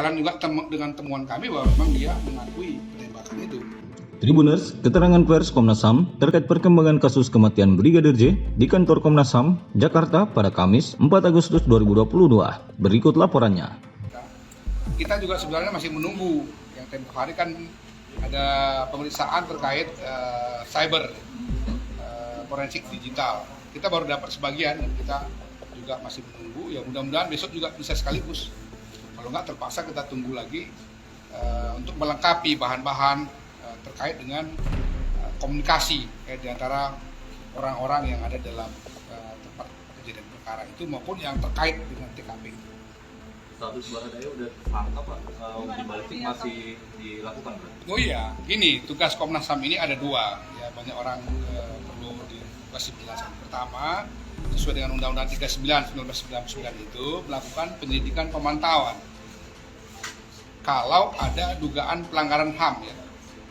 sejalan juga dengan temuan kami bahwa memang dia mengakui penembakan itu. Tribuners, keterangan pers Komnas HAM terkait perkembangan kasus kematian Brigadir J di kantor Komnas HAM, Jakarta pada Kamis 4 Agustus 2022. Berikut laporannya. Kita juga sebenarnya masih menunggu, yang tempoh hari kan ada pemeriksaan terkait cyber, forensik digital. Kita baru dapat sebagian dan kita juga masih menunggu, ya mudah-mudahan besok juga bisa sekaligus. Kalau nggak terpaksa kita tunggu lagi untuk melengkapi bahan-bahan terkait dengan komunikasi di antara orang-orang yang ada dalam tempat kejadian perkara itu maupun yang terkait dengan TKP itu. Status Baradae udah tangkap Pak, di balik masih dilakukan Pak? Oh iya, gini, tugas Komnas HAM ini ada dua, ya banyak orang perlu dikasih penjelasan. Pertama, sesuai dengan Undang-Undang 39 1999 itu melakukan penyelidikan pemantauan kalau ada dugaan pelanggaran HAM, ya.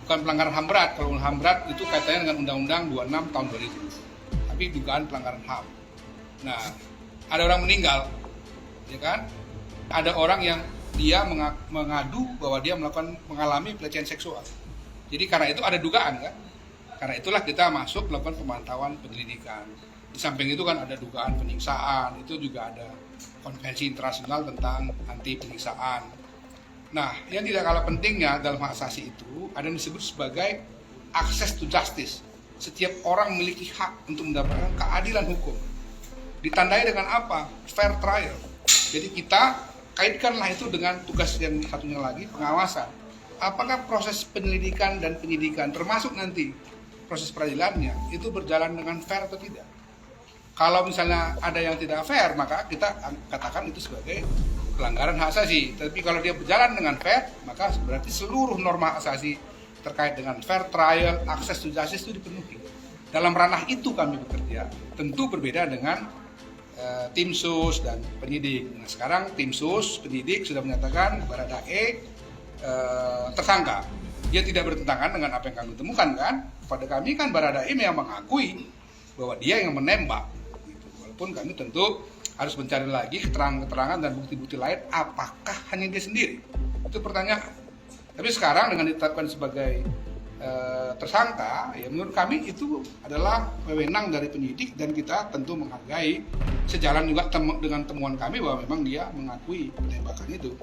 Bukan pelanggaran HAM berat. Kalau HAM berat itu kaitannya dengan Undang-Undang 26 tahun 2000. Tapi dugaan pelanggaran HAM. Nah, ada orang meninggal, ya kan? Ada orang yang dia mengadu bahwa dia mengalami pelecehan seksual. Jadi karena itu ada dugaan, kan? Karena itulah kita masuk melakukan pemantauan penyelidikan. Di samping itu kan ada dugaan penyiksaan, itu juga ada konvensi internasional tentang anti penyiksaan. Nah, yang tidak kalah pentingnya dalam hak asasi itu ada yang disebut sebagai access to justice. Setiap orang memiliki hak untuk mendapatkan keadilan hukum. Ditandai dengan apa? Fair trial. Jadi kita kaitkanlah itu dengan tugas yang satunya lagi, pengawasan. Apakah proses penyelidikan dan penyidikan termasuk nanti proses peradilannya itu berjalan dengan fair atau tidak? Kalau misalnya ada yang tidak fair, maka kita katakan itu sebagai pelanggaran hak asasi. Tapi kalau dia berjalan dengan fair, maka berarti seluruh norma hak asasi terkait dengan fair trial, access to justice itu dipenuhi. Dalam ranah itu kami bekerja. Tentu berbeda dengan tim sus dan penyidik. Nah, sekarang tim sus, penyidik sudah menyatakan Baradae tersangka. Dia tidak bertentangan dengan apa yang kami temukan, kan? Pada kami kan Baradae memang mengakui bahwa dia yang menembak. Gitu. Walaupun kami tentu harus mencari lagi keterangan-keterangan dan bukti-bukti lain, apakah hanya dia sendiri? Itu pertanyaan. Tapi sekarang dengan ditetapkan sebagai tersangka, ya menurut kami itu adalah wewenang dari penyidik dan kita tentu menghargai sejalan juga dengan temuan kami bahwa memang dia mengakui penembakan itu.